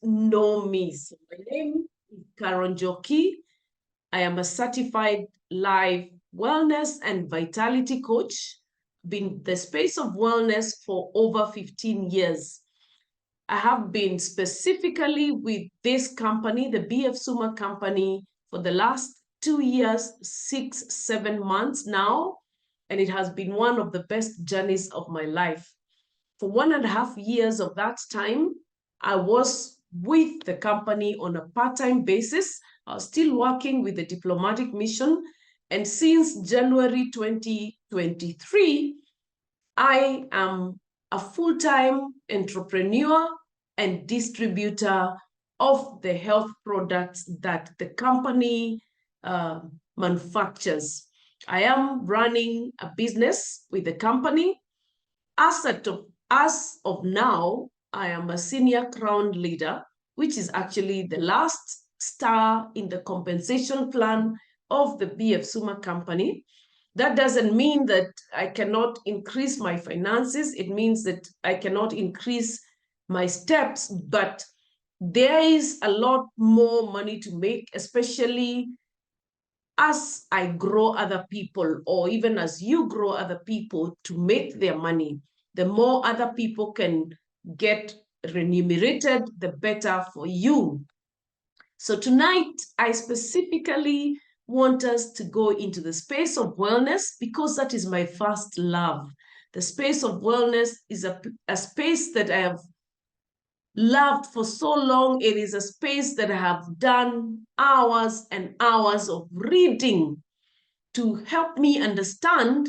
know me. So my name is Njoki. I am a certified life wellness and vitality coach. Been in the space of wellness for over 15 years. I have been specifically with this company, the BF Suma company, for the last 2 years, 6, 7 months now. And it has been one of the best journeys of my life. For 1.5 years of that time, I was with the company on a part-time basis. I was still working with the diplomatic mission. And since January 2023, I am a full-time entrepreneur and distributor of the health products that the company manufactures. I am running a business with the company. As of now, I am a senior crown leader, which is actually the last star in the compensation plan of the BF Suma company. That doesn't mean that I cannot increase my finances. It means that I cannot increase my steps, but there is a lot more money to make, especially as I grow other people, or even as you grow other people to make their money. The more other people can get remunerated, the better for you. So tonight, I specifically want us to go into the space of wellness because that is my first love. The space of wellness is a space that I have loved for so long. It is a space that I have done hours and hours of reading to help me understand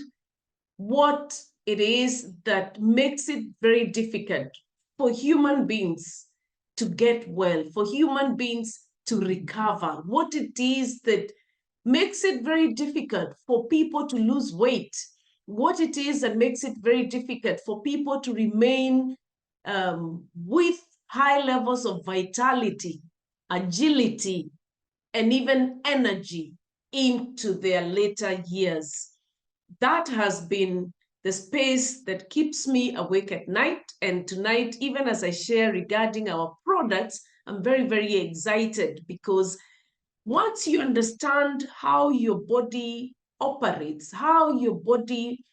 what it is that makes it very difficult for human beings to get well, for human beings to recover, what it is that makes it very difficult for people to lose weight, what it is that makes it very difficult for people to remain with high levels of vitality, agility, and even energy into their later years. That has been the space that keeps me awake at night. And tonight, even as I share regarding our products, I'm very, very excited because once you understand how your body operates, how your body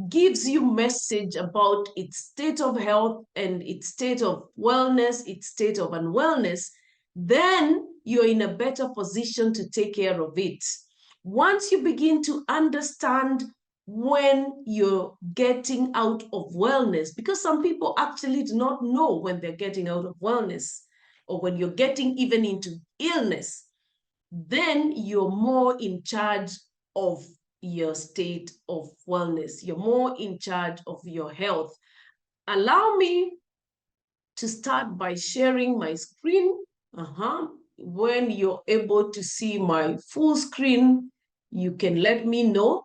gives you message about its state of health and its state of wellness, its state of unwellness, then you're in a better position to take care of it. Once you begin to understand when you're getting out of wellness, because some people actually do not know when they're getting out of wellness or when you're getting even into illness, then you're more in charge of your state of wellness. You're more in charge of your health. Allow me to start by sharing my screen. When you're able to see my full screen, you can let me know.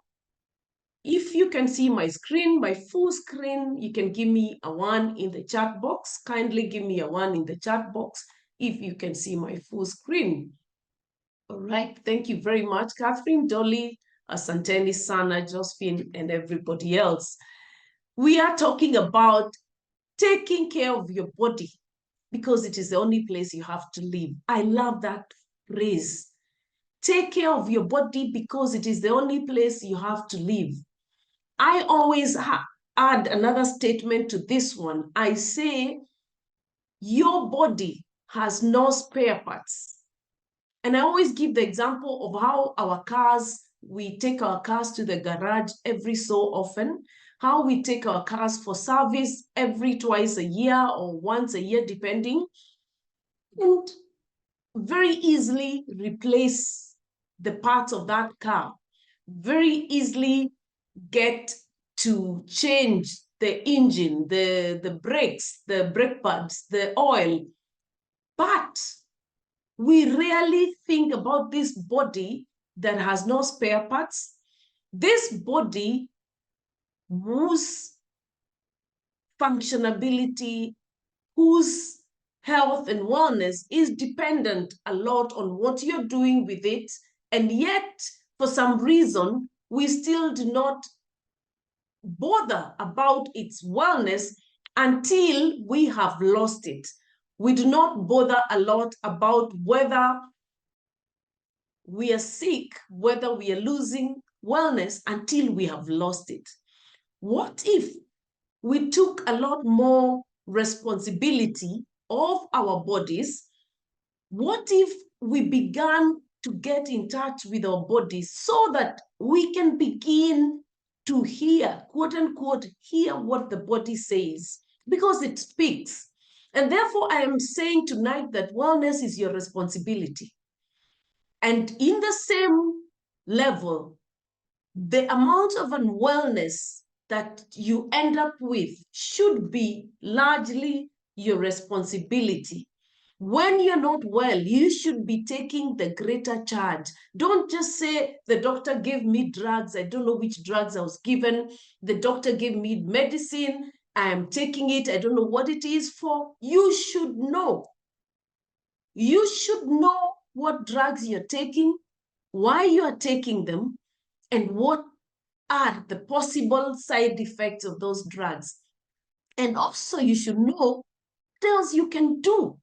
If you can see my screen, my full screen, you can give me a 1 in the chat box. Kindly give me a 1 in the chat box if you can see my full screen. All right, thank you very much, Catherine, Dolly, Asanteni, Sana, Josephine, and everybody else. We are talking about taking care of your body because it is the only place you have to live. I love that phrase. Take care of your body because it is the only place you have to live. I always add another statement to this one. I say, your body has no spare parts. And I always give the example of how our cars, we take our cars to the garage every so often, how we take our cars for service every twice a year or once a year, depending, and very easily replace the parts of that car, very easily get to change the engine, the brakes, the brake pads, the oil. But we rarely think about this body that has no spare parts, this body whose functionability, whose health and wellness is dependent a lot on what you're doing with it. And yet, for some reason, we still do not bother about its wellness until we have lost it. We do not bother a lot about whether we are sick, whether we are losing wellness until we have lost it. What if we took a lot more responsibility of our bodies? What if we began to get in touch with our bodies so that we can begin to hear, quote unquote, hear what the body says, because it speaks. And therefore, I am saying tonight that wellness is your responsibility. And in the same level, the amount of unwellness that you end up with should be largely your responsibility. When you're not well, you should be taking the greater charge. Don't just say, the doctor gave me drugs. I don't know which drugs I was given. The doctor gave me medicine. I am taking it. I don't know what it is for. You should know. You should know what drugs you're taking, why you are taking them, and what are the possible side effects of those drugs. And also, you should know what else you can do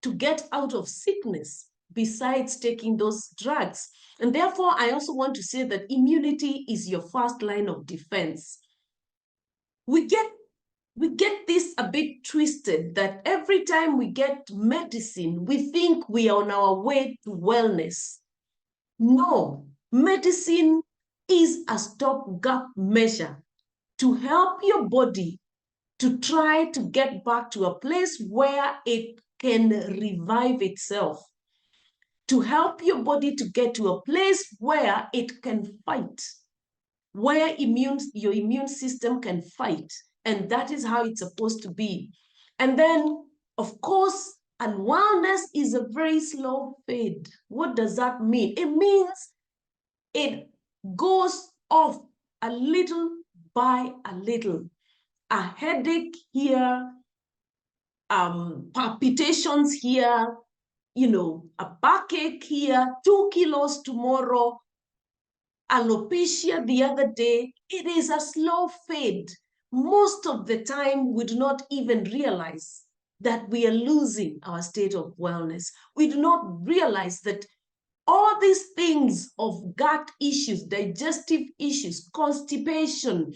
to get out of sickness besides taking those drugs. And therefore, I also want to say that immunity is your first line of defense. We get this a bit twisted, that every time we get medicine, we think we are on our way to wellness. No, medicine is a stopgap measure to help your body to try to get back to a place where it can revive itself, to help your body to get to a place where it can fight, where your immune system can fight. And that is how it's supposed to be. And then, of course, unwellness is a very slow fade. What does that mean? It means it goes off a little by a little. A headache here, palpitations here, a backache here, 2 kilos tomorrow, alopecia the other day. It is a slow fade. Most of the time, we do not even realize that we are losing our state of wellness. We do not realize that all these things of gut issues, digestive issues, constipation,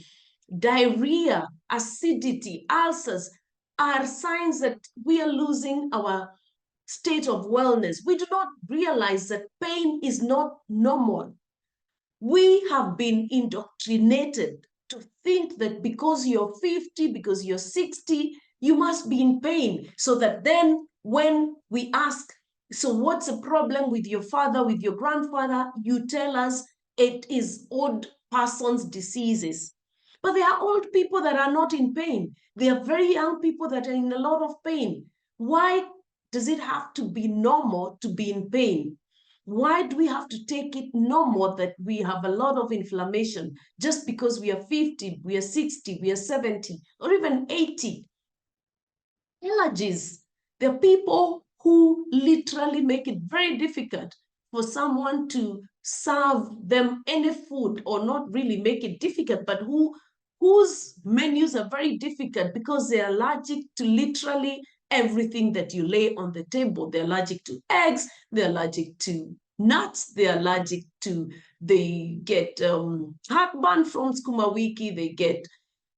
diarrhea, acidity, ulcers are signs that we are losing our state of wellness. We do not realize that pain is not normal. We have been indoctrinated to think that because you're 50, because you're 60, you must be in pain. So that then when we ask, so what's the problem with your father, with your grandfather? You tell us it is old person's diseases. But there are old people that are not in pain. There are very young people that are in a lot of pain. Why does it have to be normal to be in pain? Why do we have to take it normal that we have a lot of inflammation just because we are 50, we are 60, we are 70, or even 80? Allergies. There are people who literally make it very difficult for someone to serve them any food, or not really make it difficult, but whose menus are very difficult because they're allergic to literally everything that you lay on the table. They're allergic to eggs, they're allergic to nuts, they're allergic to, they get heartburn from skuma wiki, they get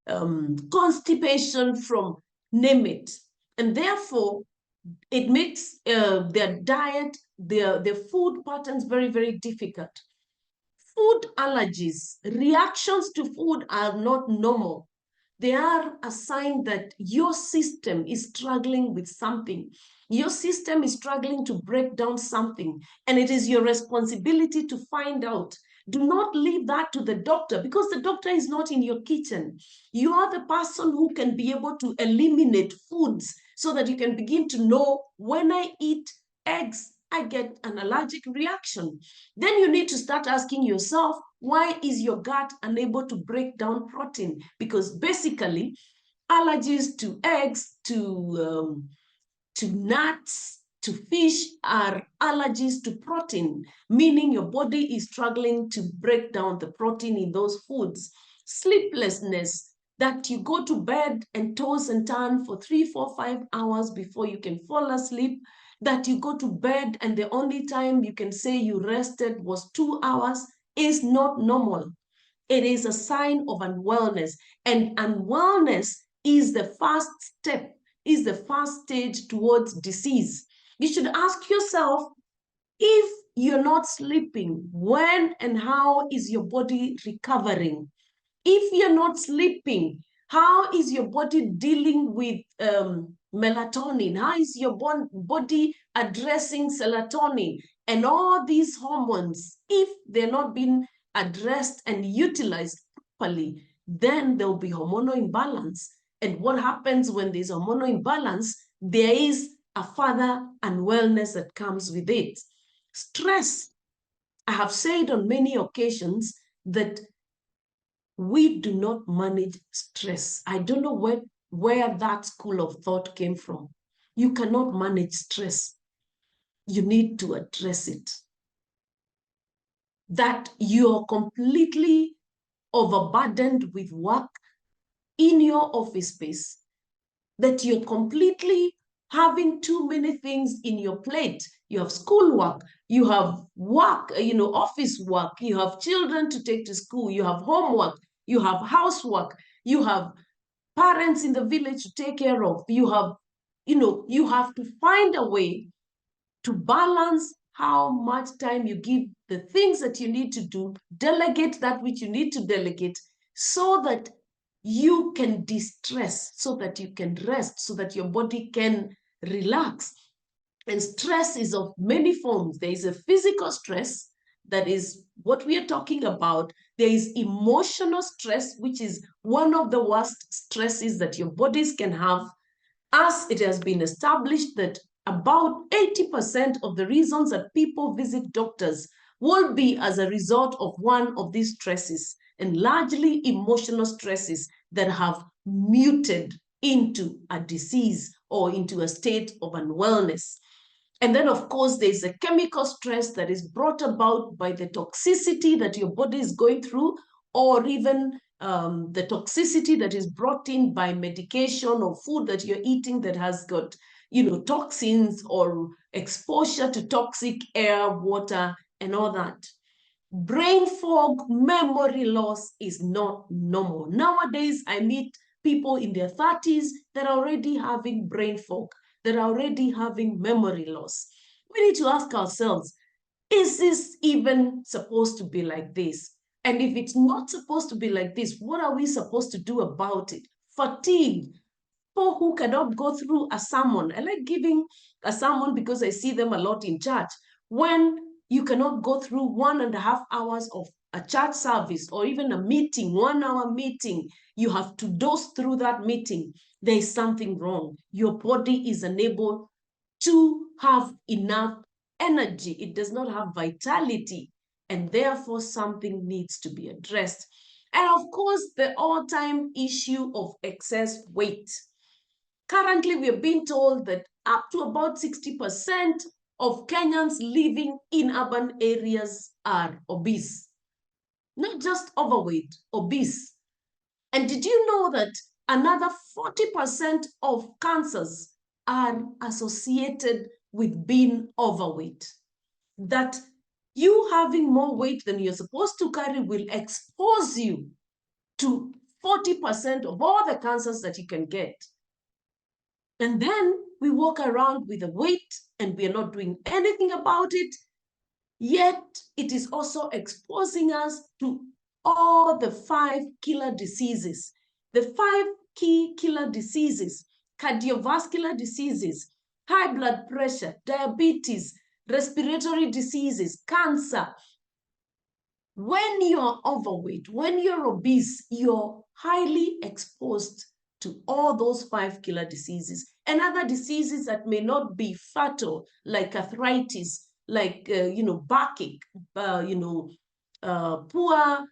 constipation from, name it. And therefore, it makes their diet, their food patterns very, very difficult. Food allergies, reactions to food are not normal. They are a sign that your system is struggling with something. Your system is struggling to break down something, and it is your responsibility to find out. Do not leave that to the doctor, because the doctor is not in your kitchen. You are the person who can be able to eliminate foods so that you can begin to know, when I eat eggs, I get an allergic reaction. Then you need to start asking yourself, why is your gut unable to break down protein? Because basically, allergies to eggs, to nuts, to fish are allergies to protein, meaning your body is struggling to break down the protein in those foods. Sleeplessness, that you go to bed and toss and turn for 3, 4, 5 hours before you can fall asleep, that you go to bed and the only time you can say you rested was 2 hours, is not normal. It is a sign of unwellness. And unwellness is the first step, is the first stage towards disease. You should ask yourself, if you're not sleeping, when and how is your body recovering? If you're not sleeping, how is your body dealing with melatonin? How is your body addressing serotonin and all these hormones? If they're not being addressed and utilized properly, then there'll be hormonal imbalance. And what happens when there's hormonal imbalance? There is a further unwellness that comes with it. Stress. I have said on many occasions that we do not manage stress. I don't know where that school of thought came from. You cannot manage stress. You need to address it. That you're completely overburdened with work in your office space, that you're completely having too many things in your plate. You have schoolwork, you have work, office work, you have children to take to school, you have homework, you have housework, you have parents in the village to take care of. You have to find a way to balance how much time you give the things that you need to do, delegate that which you need to delegate, so that you can distress, so that you can rest, so that your body can relax. And stress is of many forms. There is a physical stress, that is what we are talking about. There is emotional stress, which is one of the worst stresses that your bodies can have, as it has been established that about 80% of the reasons that people visit doctors will be as a result of one of these stresses, and largely emotional stresses that have muted into a disease or into a state of unwellness. And then, of course, there's a chemical stress that is brought about by the toxicity that your body is going through, or even the toxicity that is brought in by medication or food that you're eating that has got, toxins, or exposure to toxic air, water, and all that. Brain fog, memory loss is not normal. Nowadays, I meet people in their 30s that are already having brain fog, that are already having memory loss. We need to ask ourselves, is this even supposed to be like this? And if it's not supposed to be like this, what are we supposed to do about it? Fatigue. People who cannot go through a sermon. I like giving a sermon because I see them a lot in church. When you cannot go through 1.5 hours of a church service, or even a meeting, 1 hour meeting, you have to doze through that meeting. There is something wrong. Your body is unable to have enough energy. It does not have vitality, and therefore something needs to be addressed. And of course, the all-time issue of excess weight. Currently, we are being told that up to about 60% of Kenyans living in urban areas are obese. Not just overweight, obese. And did you know that another 40% of cancers are associated with being overweight? That you having more weight than you're supposed to carry will expose you to 40% of all the cancers that you can get. And then we walk around with a weight and we are not doing anything about it. Yet it is also exposing us to all the 5 killer diseases. The 5 key killer diseases: cardiovascular diseases, high blood pressure, diabetes, respiratory diseases, cancer. When you're overweight, when you're obese, you're highly exposed to all those 5 killer diseases and other diseases that may not be fatal, like arthritis, like backache, poor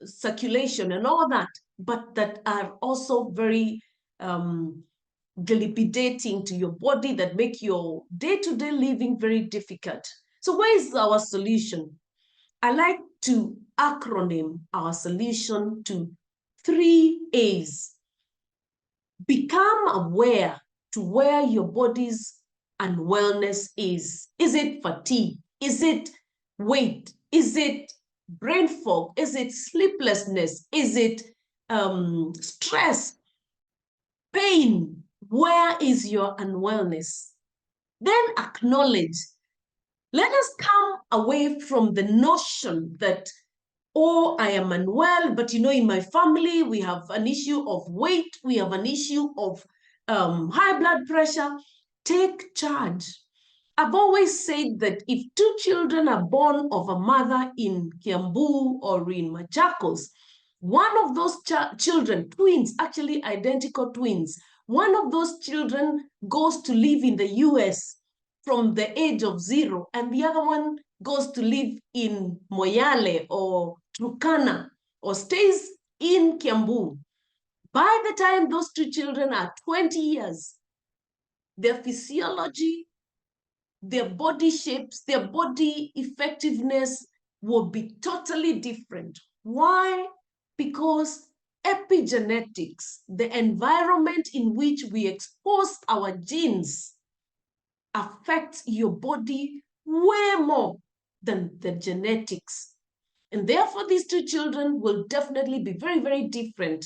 circulation and all that, but that are also very dilapidating to your body, that make your day-to-day living very difficult. So where is our solution? I like to acronym our solution to three A's. Become aware to where your body's unwellness is. Is it fatigue? Is it weight? Is it brain fog? Is it sleeplessness? Is it stress? Pain? Where is your unwellness? Then acknowledge. Let us come away from the notion that, oh, I am unwell, but you know, in my family, we have an issue of weight, we have an issue of high blood pressure. Take charge. I've always said that if two children are born of a mother in Kiambu or in Machakos, one of those children, twins, actually identical twins, one of those children goes to live in the US from the age of 0, and the other one goes to live in Moyale or Turkana or stays in Kiambu. By the time those two children are 20 years, their physiology, their body shapes, their body effectiveness will be totally different. Why? Because epigenetics, the environment in which we expose our genes, affects your body way more than the genetics. And therefore, these two children will definitely be very, very different.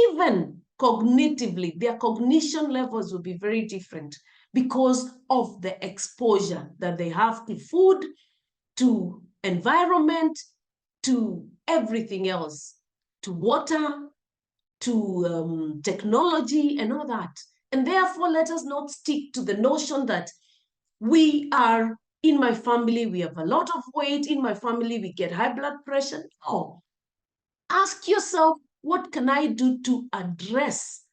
Even cognitively, their cognition levels will be very different because of the exposure that they have to food, to environment, to everything else, to water, to technology and all that. And therefore, let us not stick to the notion that we are, in my family, we have a lot of weight, in my family, we get high blood pressure. No. Ask yourself, what can I do to address?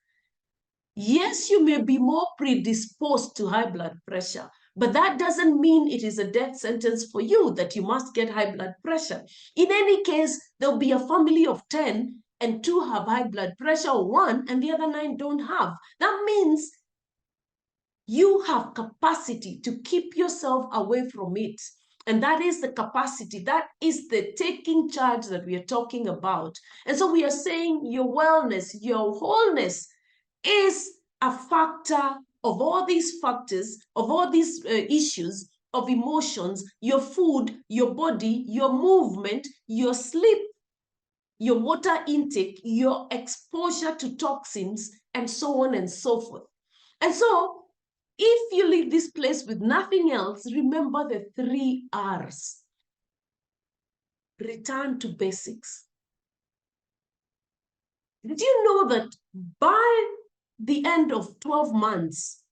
Yes, you may be more predisposed to high blood pressure, but that doesn't mean it is a death sentence for you that you must get high blood pressure. In any case, there'll be a family of 10 and 2 have high blood pressure, or 1 and the other 9 don't have. That means you have capacity to keep yourself away from it. And that is the capacity, that is the taking charge that we are talking about. And so we are saying your wellness, your wholeness is a factor of all these factors, of all these issues of emotions, your food, your body, your movement, your sleep, your water intake, your exposure to toxins, and so on and so forth. And so if you leave this place with nothing else, remember the 3 R's. Return to basics. Did you know that by the end of 12 months,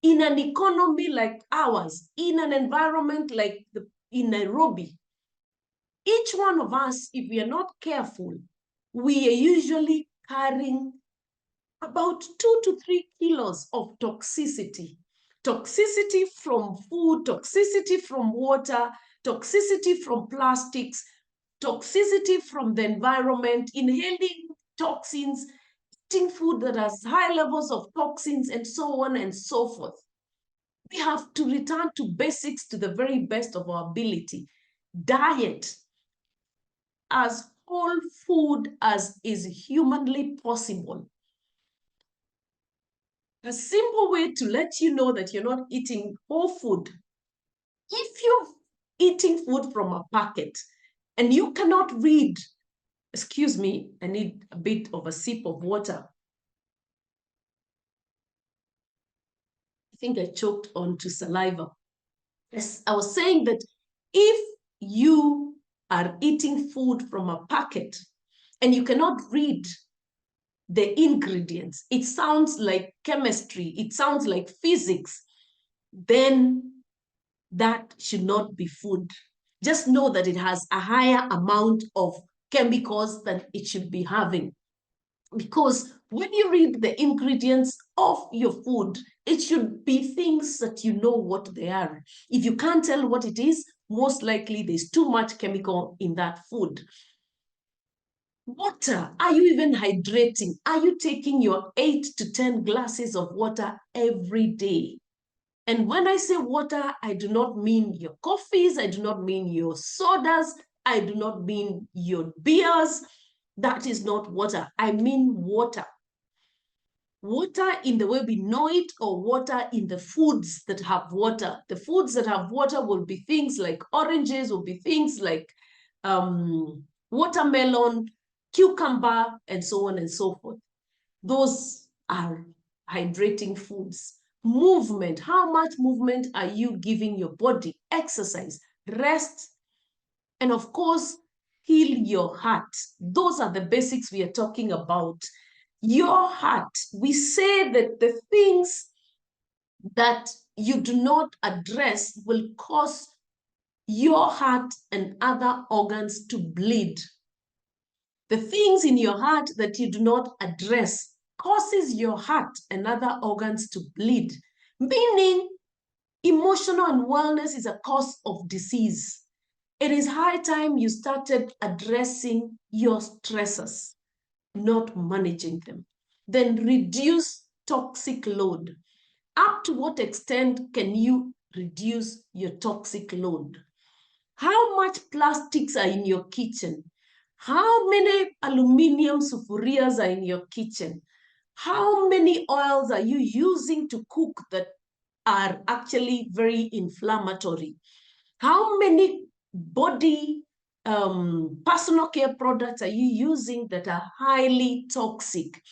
in an economy like ours, in an environment like in Nairobi, each one of us, if we are not careful, we are usually carrying about 2 to 3 kilos of toxicity. Toxicity from food, toxicity from water, toxicity from plastics, toxicity from the environment, inhaling toxins, eating food that has high levels of toxins, and so on and so forth. We have to return to basics to the very best of our ability. Diet, as whole food as is humanly possible. A simple way to let you know that you're not eating whole food. If you're eating food from a packet and you cannot read, excuse me, I need a bit of a sip of water. I think I choked onto saliva. Yes, I was saying that if you are eating food from a packet and you cannot read the ingredients, it sounds like chemistry, it sounds like physics, then that should not be food. Just know that it has a higher amount of chemicals than it should be having. Because when you read the ingredients of your food, it should be things that you know what they are. If you can't tell what it is, most likely there's too much chemical in that food. Water, are you even hydrating? Are you taking your 8 to 10 glasses of water every day? And when I say water, I do not mean your coffees, I do not mean your sodas, I do not mean your beers. That is not water. I mean water. Water in the way we know it, or water in the foods that have water. The foods that have water will be things like oranges, will be things like watermelon, cucumber, and so on and so forth. Those are hydrating foods. Movement. How much movement are you giving your body? Exercise, rest, and of course, heal your heart. Those are the basics we are talking about. Your heart. We say that the things that you do not address will cause your heart and other organs to bleed. The things in your heart that you do not address causes your heart and other organs to bleed, meaning emotional unwellness is a cause of disease. It is high time you started addressing your stressors, not managing them. Then reduce toxic load. Up to what extent can you reduce your toxic load? How much plastics are in your kitchen? How many aluminum sufurias are in your kitchen? How many oils are you using to cook that are actually very inflammatory? How many body personal care products are you using that are highly toxic?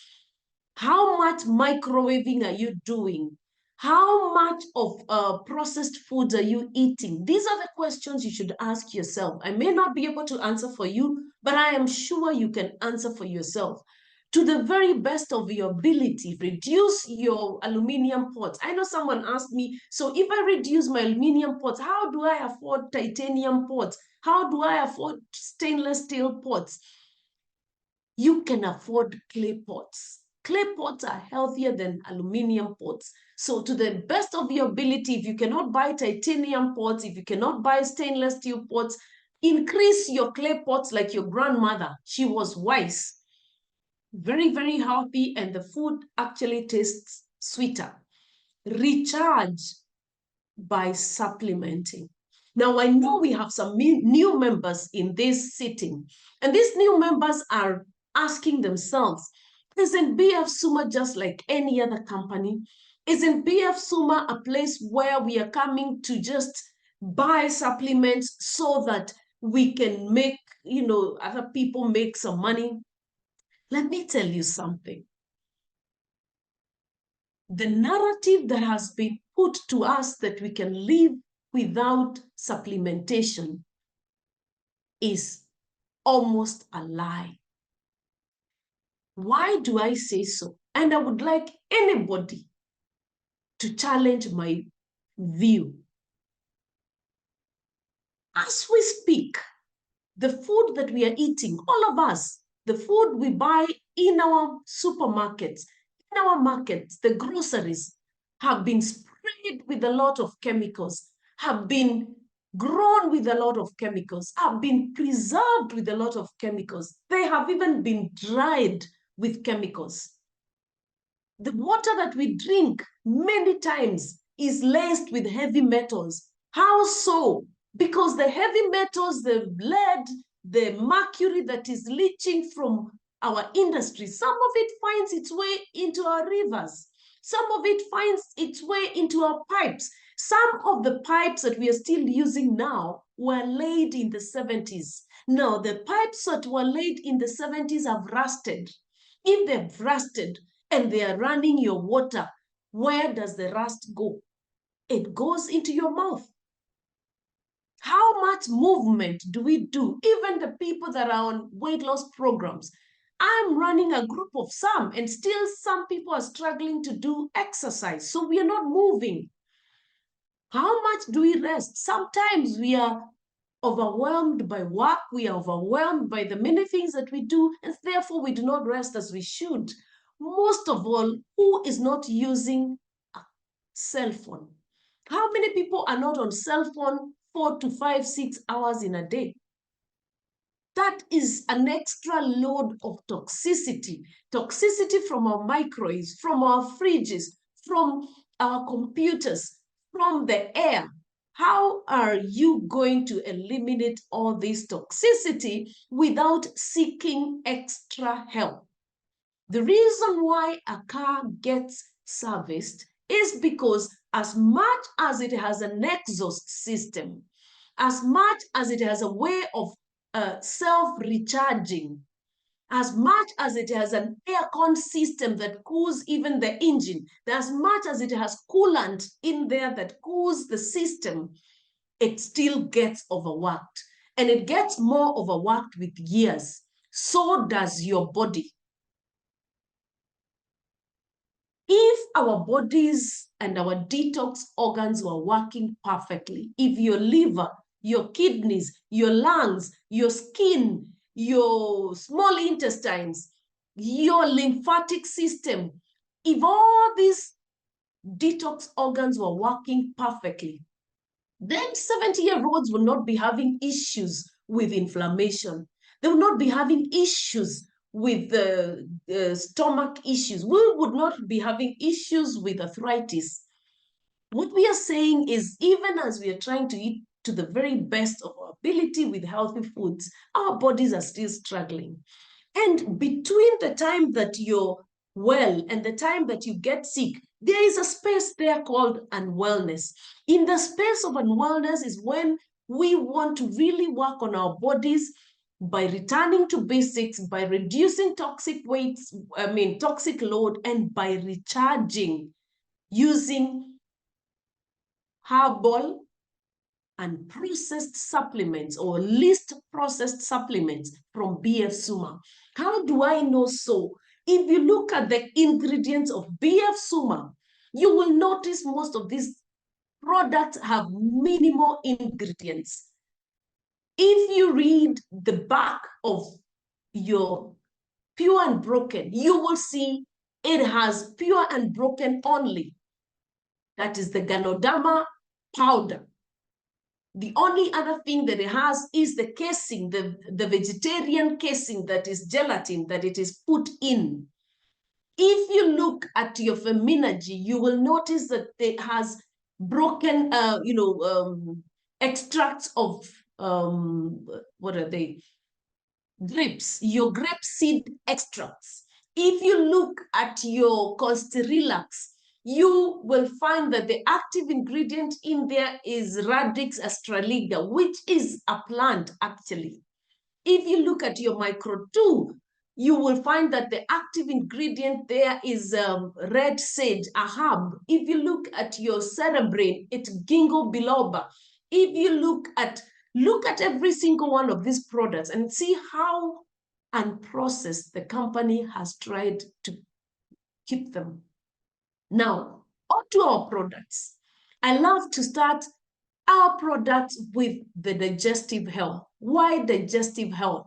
How much microwaving are you doing? How much of processed foods are you eating? These are the questions you should ask yourself. I may not be able to answer for you, but I am sure you can answer for yourself. To the very best of your ability, reduce your aluminum pots. I know someone asked me, so if I reduce my aluminum pots, how do I afford titanium pots? How do I afford stainless steel pots? You can afford clay pots. Clay pots are healthier than aluminum pots. So to the best of your ability, if you cannot buy titanium pots, if you cannot buy stainless steel pots, increase your clay pots like your grandmother. She was wise. Very, very healthy, and the food actually tastes sweeter. Recharge by supplementing. Now, I know we have some new members in this sitting, and these new members are asking themselves, isn't BF Suma just like any other company? Isn't BF Suma a place where we are coming to just buy supplements so that we can make, other people make some money? Let me tell you something. The narrative that has been put to us that we can live without supplementation is almost a lie. Why do I say so? And I would like anybody to challenge my view. As we speak, the food that we are eating, all of us, the food we buy in our supermarkets, in our markets, the groceries, have been sprayed with a lot of chemicals, have been grown with a lot of chemicals, have been preserved with a lot of chemicals. They have even been dried with chemicals. The water that we drink many times is laced with heavy metals. How so? Because the heavy metals, the lead, the mercury that is leaching from our industry, some of it finds its way into our rivers. Some of it finds its way into our pipes. Some of the pipes that we are still using now were laid in the 70s. Now, the pipes that were laid in the 70s have rusted. If they've rusted and they are running your water, where does the rust go? It goes into your mouth. How much movement do we do? Even the people that are on weight loss programs. I'm running a group of some, and still some people are struggling to do exercise. So we are not moving. How much do we rest? Sometimes we are overwhelmed by work. We are overwhelmed by the many things that we do, and therefore we do not rest as we should. Most of all, who is not using a cell phone? How many people are not on cell phone 4 to 5, 6 hours in a day? That is an extra load of toxicity. Toxicity from our microwaves, from our fridges, from our computers, from the air. how are you going to eliminate all this toxicity without seeking extra help? The reason why a car gets serviced is because as much as it has an exhaust system, as much as it has a way of self-recharging, as much as it has an aircon system that cools even the engine, as much as it has coolant in there that cools the system, it still gets overworked. And it gets more overworked with years. So does your body. If our bodies and our detox organs were working perfectly, if your liver, your kidneys, your lungs, your skin, your small intestines, your lymphatic system, if all these detox organs were working perfectly, then 70-year-olds will not be having issues with inflammation. They will not be having issues with stomach issues. We would not be having issues with arthritis. What we are saying is, even as we are trying to eat to the very best of our ability with healthy foods, our bodies are still struggling. And between the time that you're well and the time that you get sick, there is a space there called unwellness. In the space of unwellness is when we want to really work on our bodies by returning to basics, by reducing toxic toxic load, and by recharging using herbal and processed supplements or least processed supplements from BF Suma. How do I know so? If you look at the ingredients of BF Suma, you will notice most of these products have minimal ingredients. If you read the back of your Pure and Broken, you will see it has Pure and Broken only. That is the Ganoderma powder. The only other thing that it has is the casing, the vegetarian casing that is gelatin that it is put in. If you look at your Feminagy, you will notice that it has broken, extracts of, what are they? Grapes, your grape seed extracts. If you look at your Consterelax, you will find that the active ingredient in there is Radix astraliga, which is a plant actually. If you look at your Micro 2, you will find that the active ingredient there is red sage, a herb. If you look at your Cerebrain, it's ginkgo biloba. If you look at every single one of these products and see how unprocessed the company has tried to keep them. Now, onto our products. I love to start our products with the digestive health. Why digestive health?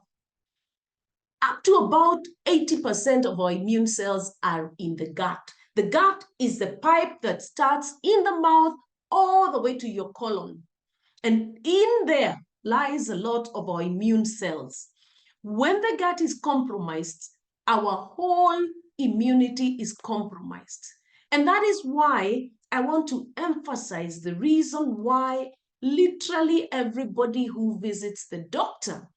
Up to about 80% of our immune cells are in the gut. The gut is the pipe that starts in the mouth all the way to your colon. And in there lies a lot of our immune cells. When the gut is compromised, our whole immunity is compromised. And that is why I want to emphasize the reason why literally everybody who visits the doctor,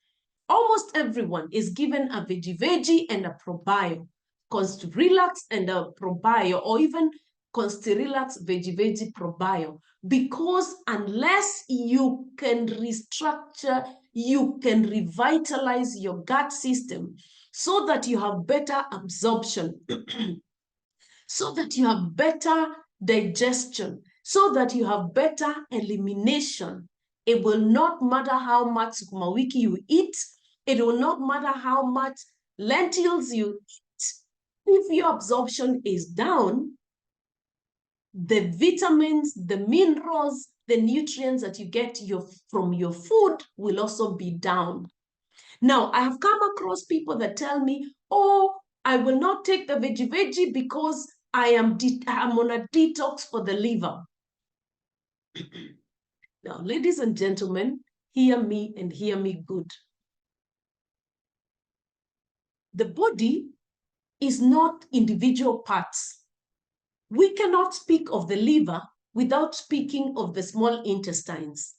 almost everyone, is given a veggie and a probio, Consterelax and a probio, or even Consterelax veggie probio, because unless you can restructure, you can revitalize your gut system so that you have better absorption, so that you have better digestion, so that you have better elimination. It will not matter how much sukuma wiki you eat. It will not matter how much lentils you eat. If your absorption is down, the vitamins, the minerals, the nutrients that you get from your food will also be down. Now, I have come across people that tell me, oh, I will not take the veggie because I'm on a detox for the liver. Now, ladies and gentlemen, hear me and hear me good. The body is not individual parts. We cannot speak of the liver without speaking of the small intestines.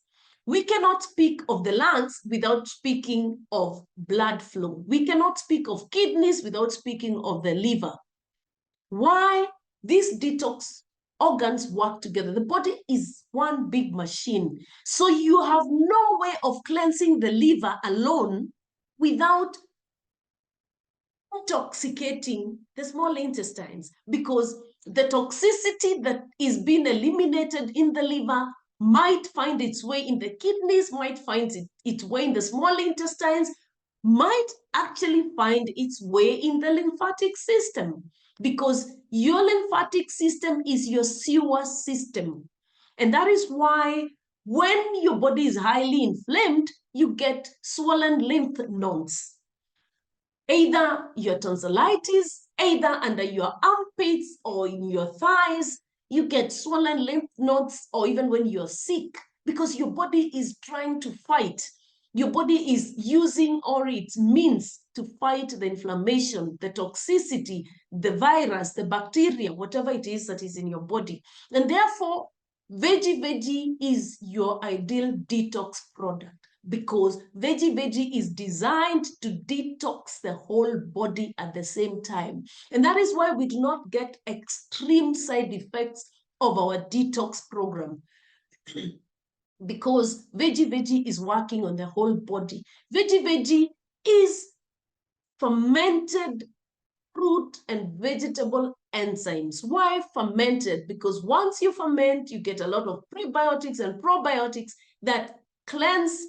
We cannot speak of the lungs without speaking of blood flow. We cannot speak of kidneys without speaking of the liver. Why? These detox organs work together. The body is one big machine. So you have no way of cleansing the liver alone without intoxicating the small intestines, because the toxicity that is being eliminated in the liver might find its way in the kidneys, might find its way in the small intestines, might actually find its way in the lymphatic system, because your lymphatic system is your sewer system. And that is why when your body is highly inflamed, you get swollen lymph nodes. Either your tonsillitis, either under your armpits or in your thighs, you get swollen lymph nodes, or even when you're sick, because your body is trying to fight. Your body is using all its means to fight the inflammation, the toxicity, the virus, the bacteria, whatever it is that is in your body. And therefore, veggie is your ideal detox product, because veggie is designed to detox the whole body at the same time. And that is why we do not get extreme side effects of our detox program. Because veggie is working on the whole body. Veggie is fermented fruit and vegetable enzymes. Why fermented? Because once you ferment, you get a lot of prebiotics and probiotics that cleanse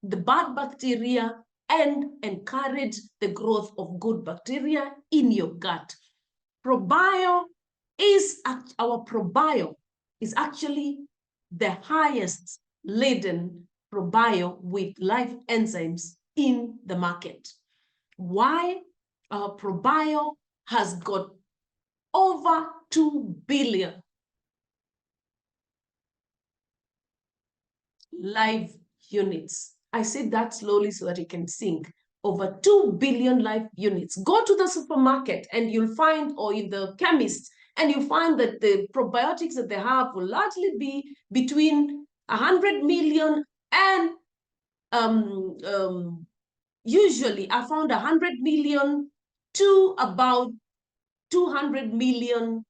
the bad bacteria and encourage the growth of good bacteria in your gut. Our probio is actually the highest laden probio with live enzymes in the market. Why? Our probio has got over 2 billion live units. I said that slowly so that you can sink. Over 2 billion live units. Go to the supermarket and you'll find, or in the chemist, and you find that the probiotics that they have will largely be between 100 million and usually I found 100 million to about 200 million,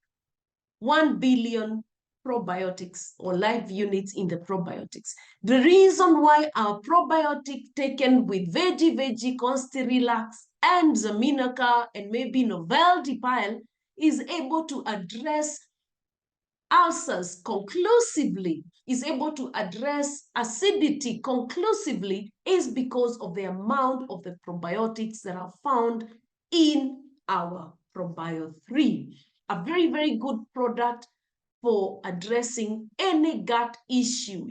1 billion probiotics or live units in the probiotics. The reason why our probiotic taken with veggie, Consti Relax, and Zaminaka, and maybe Novel Dipile is able to address ulcers conclusively, is able to address acidity conclusively, is because of the amount of the probiotics that are found in our Probio 3. A very, very good product for addressing any gut issue,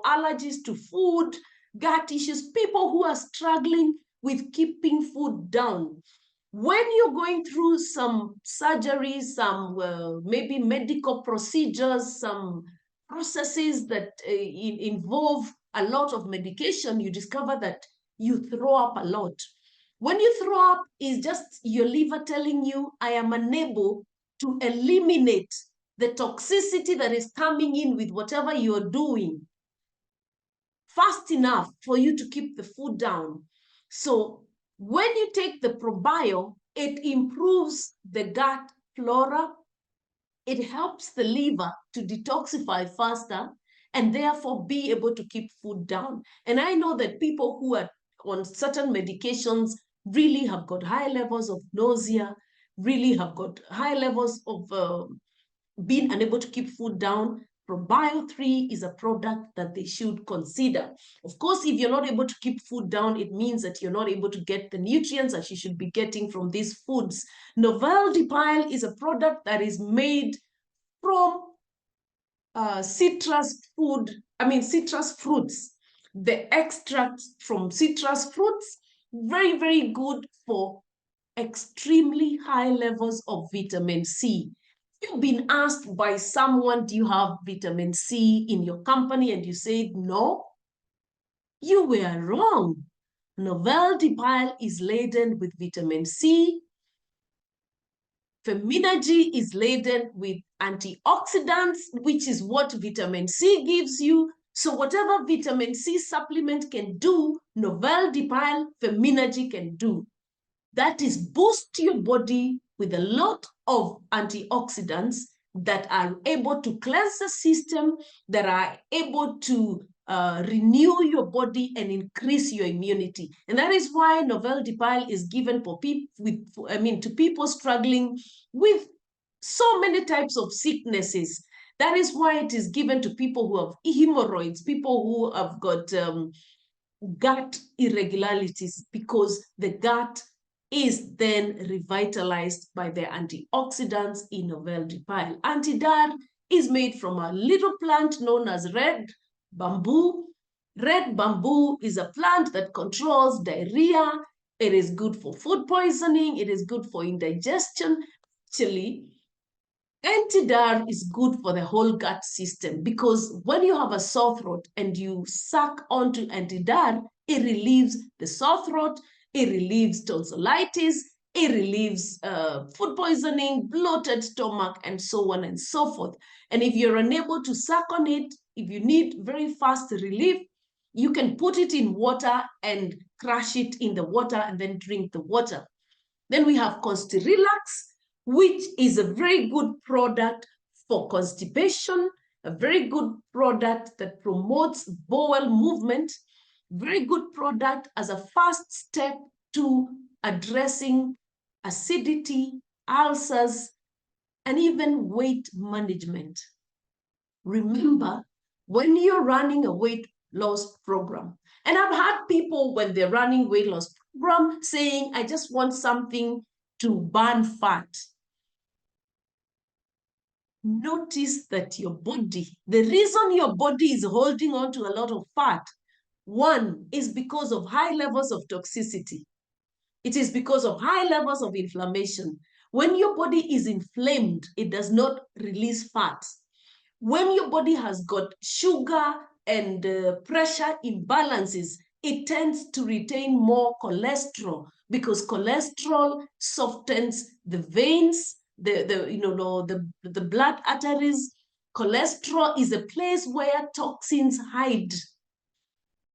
allergies to food, gut issues, people who are struggling with keeping food down. When you're going through some surgeries, some maybe medical procedures, some processes that involve a lot of medication, you discover that you throw up a lot. When you throw up, it's just your liver telling you, I am unable to eliminate the toxicity that is coming in with whatever you're doing fast enough for you to keep the food down. So when you take the probio, it improves the gut flora. It helps the liver to detoxify faster and therefore be able to keep food down. And I know that people who are on certain medications really have got high levels of nausea, really have got high levels of being unable to keep food down. Probio 3 is a product that they should consider. Of course, if you're not able to keep food down, it means that you're not able to get the nutrients that you should be getting from these foods. Novel Dipile is a product that is made from citrus fruits. The extract from citrus fruits, very, very good for extremely high levels of vitamin C. You've been asked by someone, do you have vitamin C in your company? And you said no. You were wrong. Novel Dipile is laden with vitamin C. Feminagy is laden with antioxidants, which is what vitamin C gives you. So whatever vitamin C supplement can do, Novel Depile Feminergy can do. That is boost your body with a lot of antioxidants that are able to cleanse the system, that are able to renew your body and increase your immunity. And that is why Novel Depile is given for people to people struggling with so many types of sicknesses. That is why it is given to people who have hemorrhoids, people who have got gut irregularities, because the gut is then revitalized by the antioxidants in Novel Depile. Antidar is made from a little plant known as red bamboo. Red bamboo is a plant that controls diarrhea. It is good for food poisoning. It is good for indigestion. Actually, Antidar is good for the whole gut system, because when you have a sore throat and you suck onto Antidar, it relieves the sore throat, it relieves tonsillitis, it relieves food poisoning, bloated stomach, and so on and so forth. And if you're unable to suck on it, if you need very fast relief, you can put it in water and crush it in the water and then drink the water. Then we have Constirilax, which is a very good product for constipation, a very good product that promotes bowel movement, very good product as a first step to addressing acidity, ulcers, and even weight management. Remember, when you're running a weight loss program, and I've had people when they're running weight loss program saying, I just want something to burn fat. Notice that your body, the reason your body is holding on to a lot of fat, one is because of high levels of toxicity. It is because of high levels of inflammation. When your body is inflamed, it does not release fat. When your body has got sugar and pressure imbalances, it tends to retain more cholesterol, because cholesterol softens the veins, the blood arteries. Cholesterol is a place where toxins hide.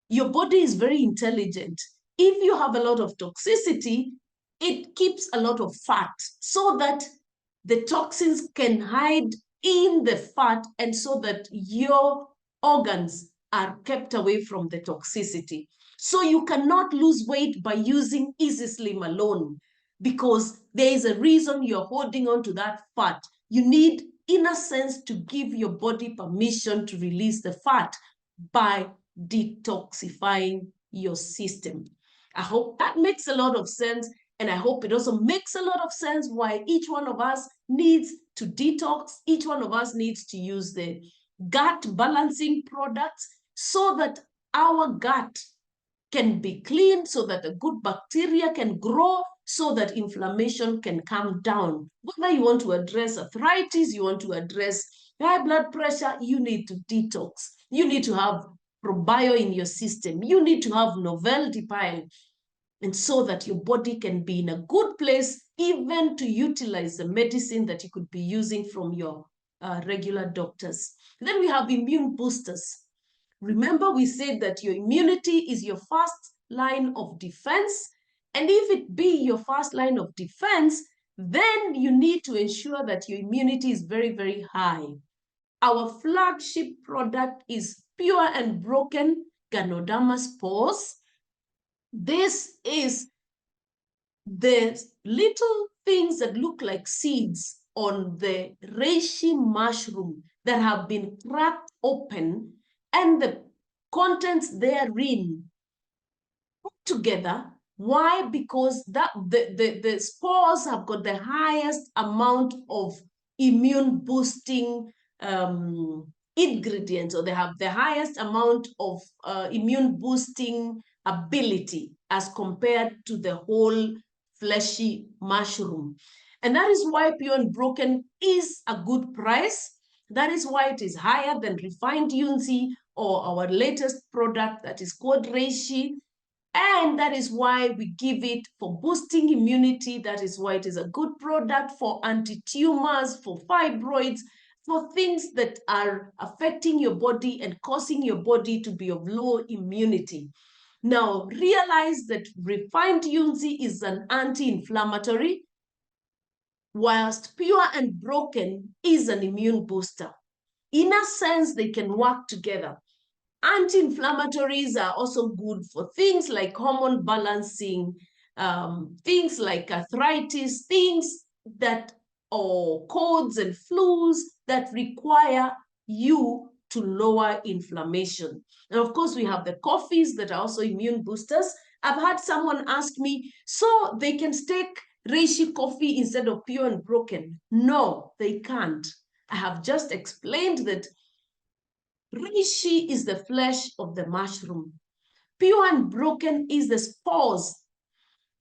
Your body is very intelligent. If you have a lot of toxicity, it keeps a lot of fat so that the toxins can hide in the fat, and so that your organs are kept away from the toxicity. So you cannot lose weight by using Easy Slim alone, because there is a reason you're holding on to that fat. You need, in a sense, to give your body permission to release the fat by detoxifying your system. I hope that makes a lot of sense. And I hope it also makes a lot of sense why each one of us needs to detox. Each one of us needs to use the gut balancing products so that our gut can be clean, so that the good bacteria can grow, so that inflammation can come down. Whether you want to address arthritis, you want to address high blood pressure, you need to detox. You need to have probio in your system. You need to have Novel Depile, and so that your body can be in a good place, even to utilize the medicine that you could be using from your regular doctors. Then we have immune boosters. Remember, we said that your immunity is your first line of defense. And if it be your first line of defense, then you need to ensure that your immunity is very, very high. Our flagship product is Pure and Broken Ganoderma spores. This is the little things that look like seeds on the reishi mushroom that have been cracked open, and the contents therein put together. Why? Because the spores have got the highest amount of immune boosting ingredients, or they have the highest amount of immune boosting ability as compared to the whole fleshy mushroom. And that is why Pure and Broken is a good price. That is why it is higher than refined Yunzi or our latest product that is called Reishi. And that is why we give it for boosting immunity. That is why it is a good product for anti-tumors, for fibroids, for things that are affecting your body and causing your body to be of low immunity. Now, realize that refined yunzi is an anti-inflammatory, whilst pure and broken is an immune booster. In a sense, they can work together. Anti-inflammatories are also good for things like hormone balancing, things like arthritis, things that, or colds and flus that require you to lower inflammation. And of course, we have the coffees that are also immune boosters. I've had someone ask me, so they can take reishi coffee instead of pure and broken? No, they can't. I have just explained that reishi is the flesh of the mushroom. Pure and broken is the spores.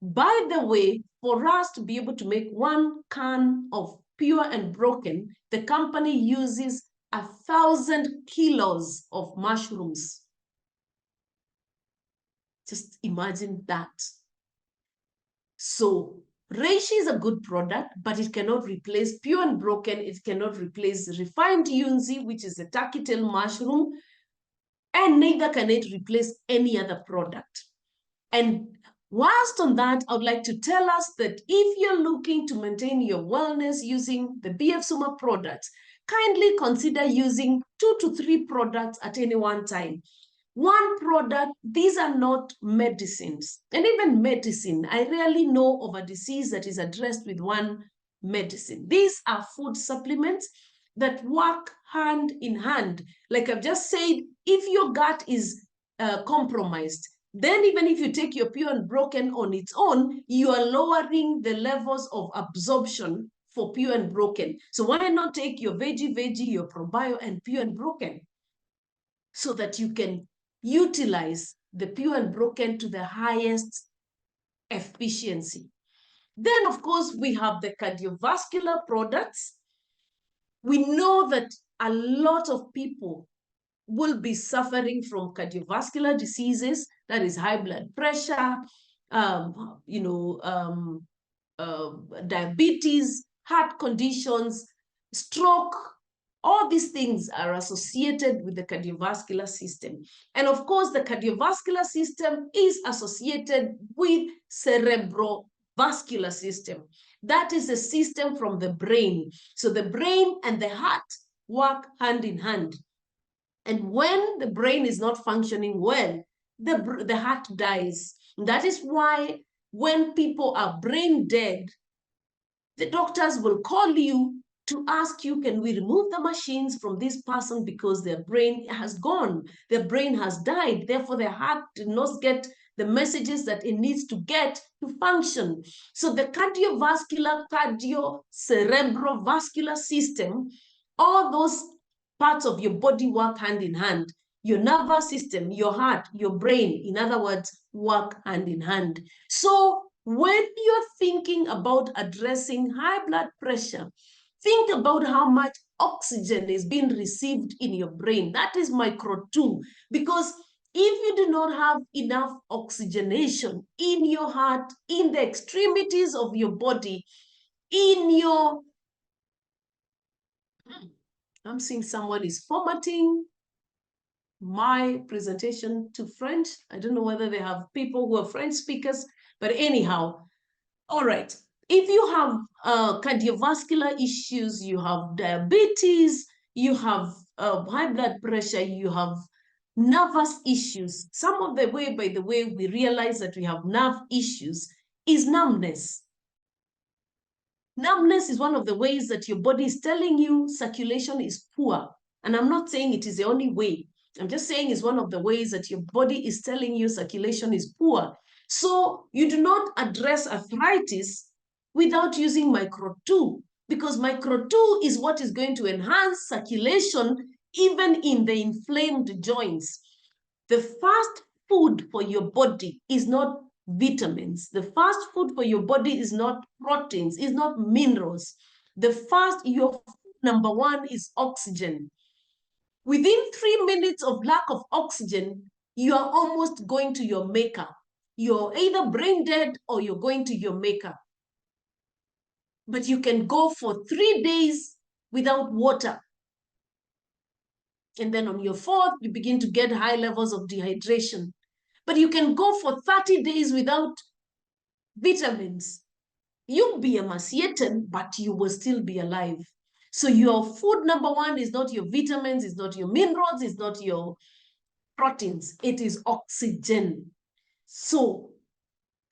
By the way, for us to be able to make 1 can of pure and broken, the company uses 1,000 kilos of mushrooms. Just imagine that. So reishi is a good product, but it cannot replace pure and broken. It cannot replace refined yunzi, which is a turkey tail mushroom, and neither can it replace any other product. And whilst on that, I would like to tell us that if you're looking to maintain your wellness using the BF Suma products, kindly consider using 2 to 3 products at any one time. One product, these are not medicines. And even medicine, I rarely know of a disease that is addressed with one medicine. These are food supplements that work hand in hand. Like I've just said, if your gut is compromised, then even if you take your pure and broken on its own, you are lowering the levels of absorption for pure and broken. So why not take your veggie, your probio, and pure and broken so that you can utilize the pure and broken to the highest efficiency. Then, of course, we have the cardiovascular products. We know that a lot of people will be suffering from cardiovascular diseases, that is high blood pressure, diabetes, heart conditions, stroke. All these things are associated with the cardiovascular system. And of course, the cardiovascular system is associated with cerebrovascular system. That is a system from the brain. So the brain and the heart work hand in hand. And when the brain is not functioning well, the heart dies. And that is why when people are brain dead, the doctors will call you to ask you, can we remove the machines from this person because their brain has gone, their brain has died, therefore their heart did not get the messages that it needs to get to function. So the cardiovascular, cardio-cerebrovascular system, all those parts of your body work hand in hand. Your nervous system, your heart, your brain, in other words, work hand in hand. So when you're thinking about addressing high blood pressure, think about how much oxygen is being received in your brain. That is micro 2, because if you do not have enough oxygenation in your heart, in the extremities of your body, in your... I'm seeing someone is formatting my presentation to French. I don't know whether they have people who are French speakers, but anyhow, all right. If you have cardiovascular issues, you have diabetes, you have high blood pressure, you have nervous issues. Some of the way, by the way, we realize that we have nerve issues is numbness. Numbness is one of the ways that your body is telling you circulation is poor. And I'm not saying it is the only way. I'm just saying it's one of the ways that your body is telling you circulation is poor. So you do not address arthritis without using micro 2, because micro 2 is what is going to enhance circulation even in the inflamed joints. The first food for your body is not vitamins. The first food for your body is not proteins, is not minerals. Your food number 1 is oxygen. Within 3 minutes of lack of oxygen, you are almost going to your maker. you're either brain dead or you're going to your maker. But you can go for 3 days without water. And then on your fourth, you begin to get high levels of dehydration. But you can go for 30 days without vitamins. You'll be emaciated, but you will still be alive. So your food, number one, is not your vitamins, it's not your minerals, it's not your proteins, it is oxygen. So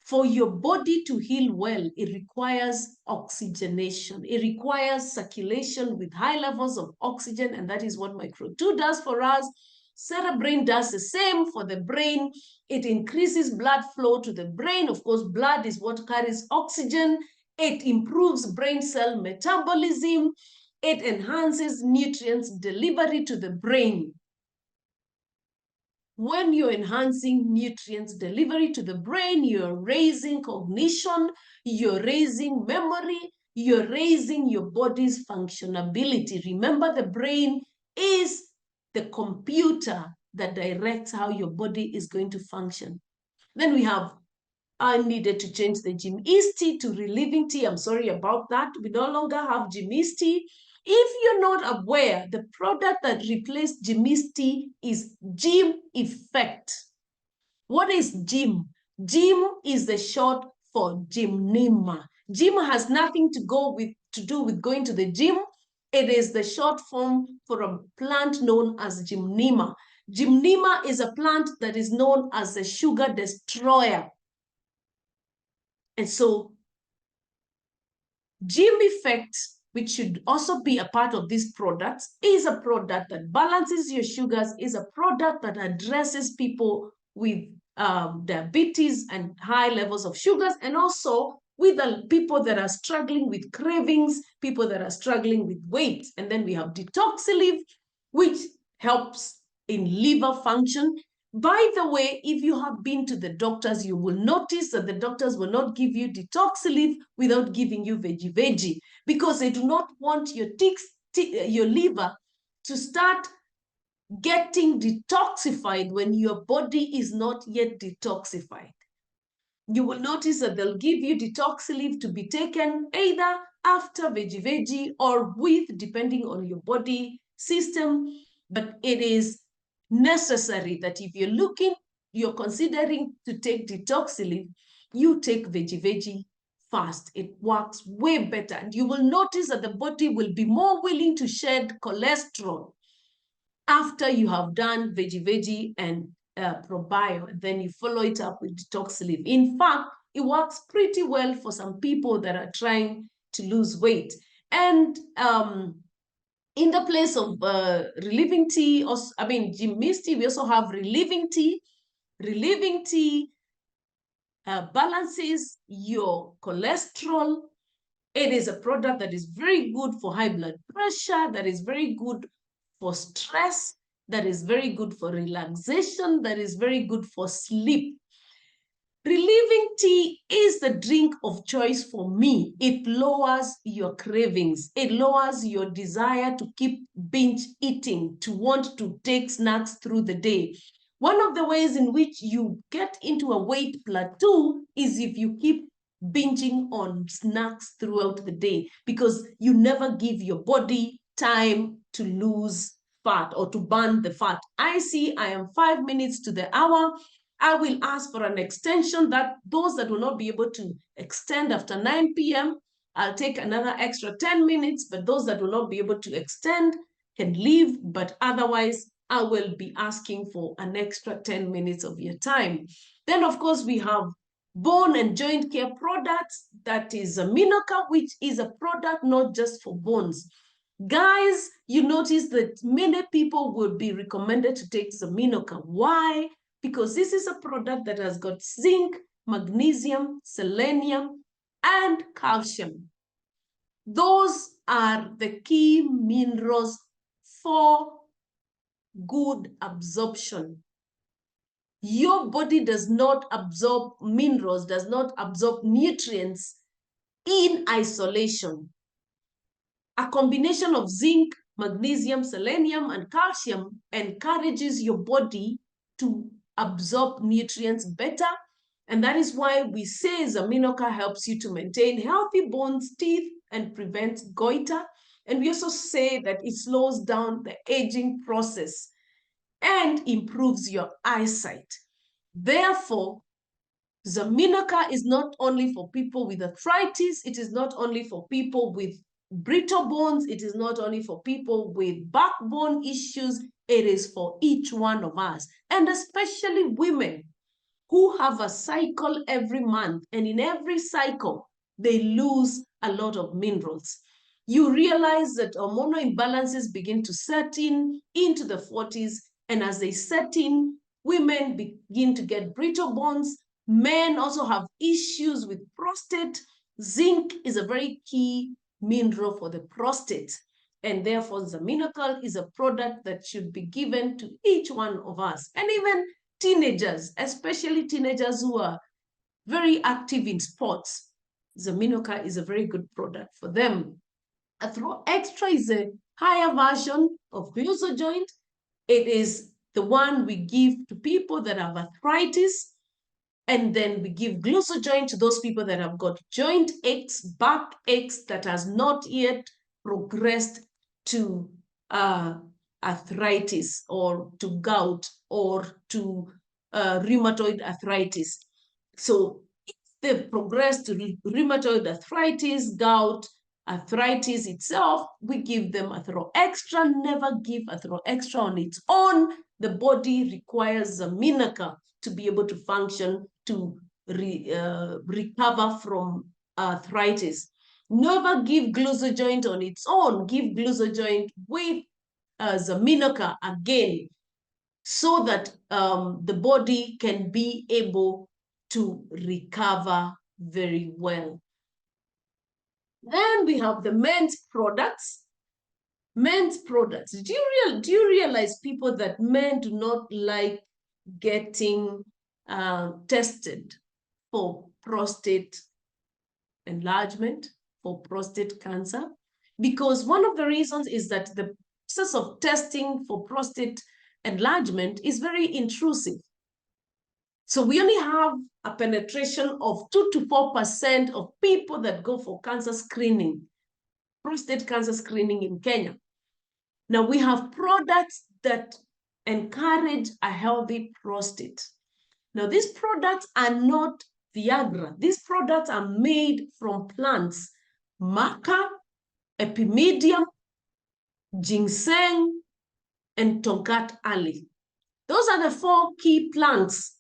for your body to heal well, it requires oxygenation. It requires circulation with high levels of oxygen, and that is what Micro 2 does for us. Cerebrain does the same for the brain. It increases blood flow to the brain. Of course, blood is what carries oxygen. It improves brain cell metabolism. It enhances nutrients delivery to the brain. When you're enhancing nutrients delivery to the brain, you're raising cognition, you're raising memory, you're raising your body's functionability. Remember, the brain is the computer that directs how your body is going to function. Then we have, I needed to change the Gym East tea to relieving tea. I'm sorry about that. We no longer have Gym East tea. If you're not aware, the product that replaced Gym East tea is Gym Effect. What is Gym? Gym is the short for gymnema. Gym has nothing to do with going to the gym. It is the short form for a plant known as gymnema. Gymnema is a plant that is known as a sugar destroyer. And so Gym Effect, which should also be a part of these products, is a product that balances your sugars, is a product that addresses people with diabetes and high levels of sugars, and also with the people that are struggling with cravings, people that are struggling with weight. And then we have Detoxilive, which helps in liver function. By the way, if you have been to the doctors, you will notice that the doctors will not give you Detoxilive without giving you veggie, because they do not want your liver to start getting detoxified when your body is not yet detoxified. You will notice that they'll give you Detoxilive to be taken either after veggie or with, depending on your body system. But it is necessary that if you're considering to take Detoxilive, you take veggie fast. It works way better. And you will notice that the body will be more willing to shed cholesterol after you have done veggie and probio, and then you follow it up with Detoxilive. In fact, it works pretty well for some people that are trying to lose weight. And in the place of relieving tea, Gym East tea, we also have relieving tea. Relieving tea balances your cholesterol. It is a product that is very good for high blood pressure, that is very good for stress, that is very good for relaxation, that is very good for sleep. Relieving tea is the drink of choice for me. It lowers your cravings. It lowers your desire to keep binge eating, to want to take snacks through the day. One of the ways in which you get into a weight plateau is if you keep binging on snacks throughout the day, because you never give your body time to lose fat or to burn the fat. I am 5 minutes to the hour. I will ask for an extension, that those that will not be able to extend after 9 p.m., I'll take another extra 10 minutes, but those that will not be able to extend can leave, but otherwise I will be asking for an extra 10 minutes of your time. Then, of course, we have bone and joint care products. That is a Minoka, which is a product not just for bones. Guys, you notice that many people would be recommended to take Zaminoca. Why? Because this is a product that has got zinc, magnesium, selenium, and calcium. Those are the key minerals for good absorption. Your body does not absorb minerals, does not absorb nutrients in isolation. A combination of zinc, magnesium, selenium, and calcium encourages your body to absorb nutrients better, And that is why we say Zaminoca helps you to maintain healthy bones, teeth, and prevent goiter. And we also say that it slows down the aging process and improves your eyesight. Therefore, Zaminoca is not only for people with arthritis, it is not only for people with brittle bones, it is not only for people with backbone issues, it is for each one of us, and especially women who have a cycle every month, and in every cycle, they lose a lot of minerals. You realize that hormonal imbalances begin to set in into the 40s, and as they set in, women begin to get brittle bones. Men also have issues with prostate. Zinc is a very key mineral for the prostate, and therefore Zaminocal is a product that should be given to each one of us, and even teenagers, especially teenagers who are very active in sports. Zaminoca is a very good product for them. Athro Extra is a higher version of glucojoint. It is the one we give to people that have arthritis, and then we give glucojoint to those people that have got joint aches, back aches that has not yet progressed to arthritis or to gout or to rheumatoid arthritis. So if they've progressed to rheumatoid arthritis, gout, arthritis itself, we give them Athro Extra. Never give Athro Extra on its own. The body requires Zaminoca to be able to function, to recover from arthritis. Never give glucojoint on its own. Give glucojoint with Zaminoca again, so that the body can be able to recover very well. Then we have the men's products. Men's products. Do you realize, people, that men do not like getting tested for prostate enlargement, for prostate cancer? Because one of the reasons is that the process of testing for prostate enlargement is very intrusive. So we only have a penetration of 2 to 4% of people that go for cancer screening, prostate cancer screening in Kenya. Now we have products that encourage a healthy prostate. Now these products are not Viagra. These products are made from plants: maca, epimedium, ginseng, and tonkat ali. Those are the 4 key plants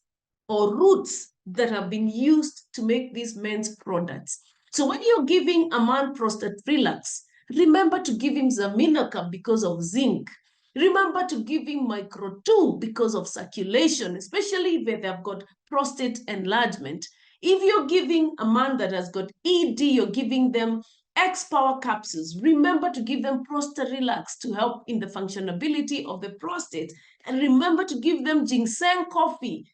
or roots that have been used to make these men's products. So when you're giving a man prostate relax, remember to give him Zaminoca because of zinc. Remember to give him Micro 2 because of circulation, especially if they have got prostate enlargement. If you're giving a man that has got ED, you're giving them X Power capsules. Remember to give them Prostate Relax to help in the functionability of the prostate. And remember to give them ginseng coffee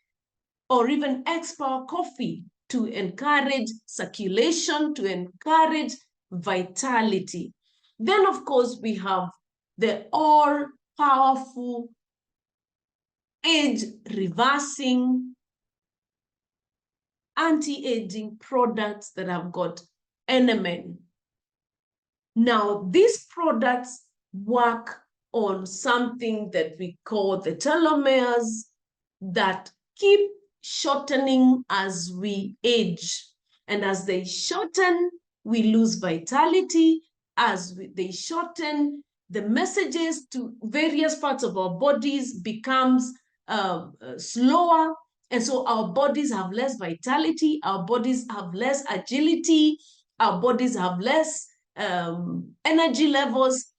or even X Power coffee to encourage circulation, to encourage vitality. Then, of course, we have the all-powerful age-reversing anti-aging products that have got NMN. Now, these products work on something that we call the telomeres that keep shortening as we age. And as they shorten, we lose vitality. As they shorten, the messages to various parts of our bodies becomes slower. And so our bodies have less vitality, our bodies have less agility, our bodies have less energy levels.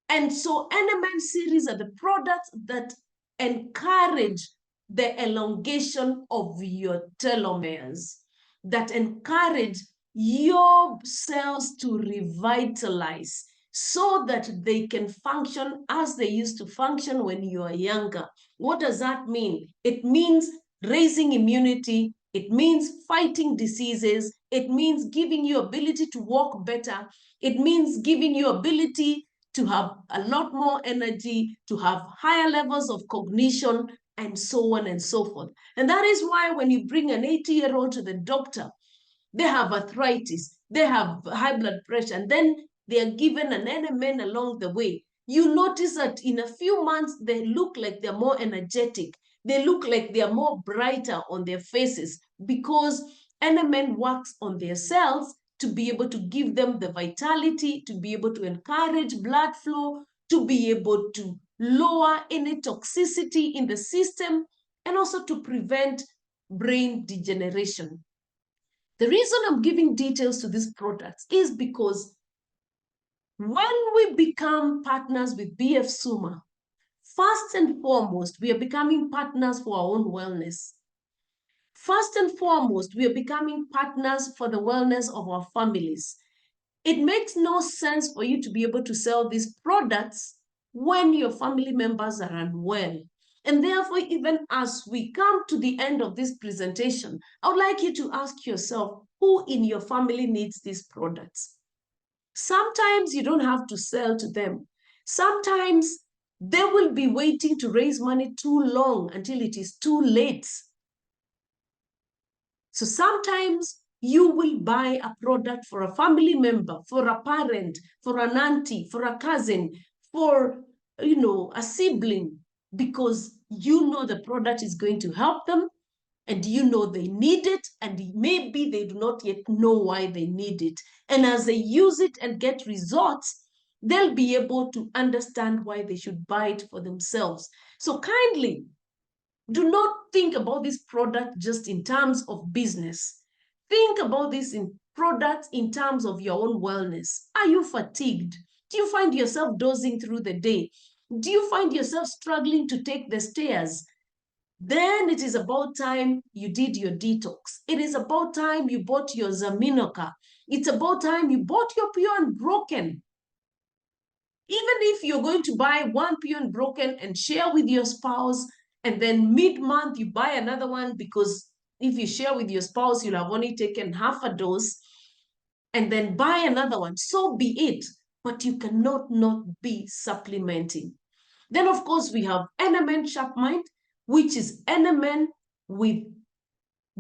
And so NMN series are the products that encourage the elongation of your telomeres, that encourage your cells to revitalize so that they can function as they used to function when you are younger. What does that mean? It means raising immunity. It means fighting diseases. It means giving you ability to walk better. It means giving you ability to have a lot more energy, to have higher levels of cognition, and so on and so forth. And that is why when you bring an 80-year-old to the doctor, they have arthritis, they have high blood pressure, and then they are given an NMN along the way. You notice that in a few months, they look like they're more energetic. They look like they are more brighter on their faces because NMN works on their cells to be able to give them the vitality, to be able to encourage blood flow, to be able to lower any toxicity in the system, and also to prevent brain degeneration. The reason I'm giving details to these products is because when we become partners with BF Suma, first and foremost, we are becoming partners for our own wellness. First and foremost, we are becoming partners for the wellness of our families. It makes no sense for you to be able to sell these products when your family members are unwell. And therefore, even as we come to the end of this presentation, I would like you to ask yourself, who in your family needs these products? Sometimes you don't have to sell to them. Sometimes they will be waiting to raise money too long until it is too late. So sometimes you will buy a product for a family member, for a parent, for an auntie, for a cousin, for a sibling, because you know the product is going to help them and you know they need it, and maybe they do not yet know why they need it. And as they use it and get results, they'll be able to understand why they should buy it for themselves. So kindly, do not think about this product just in terms of business. Think about this in products in terms of your own wellness. Are you fatigued? Do you find yourself dozing through the day? Do you find yourself struggling to take the stairs? Then it is about time you did your detox. It is about time you bought your Zaminoca. It's about time you bought your Pure and Broken. Even if you're going to buy one Pure and Broken and share with your spouse, and then mid-month you buy another one, because if you share with your spouse, you'll have only taken half a dose, and then buy another one, so be it. But you cannot not be supplementing. Then, of course, we have NMN Sharp Mind, which is NMN with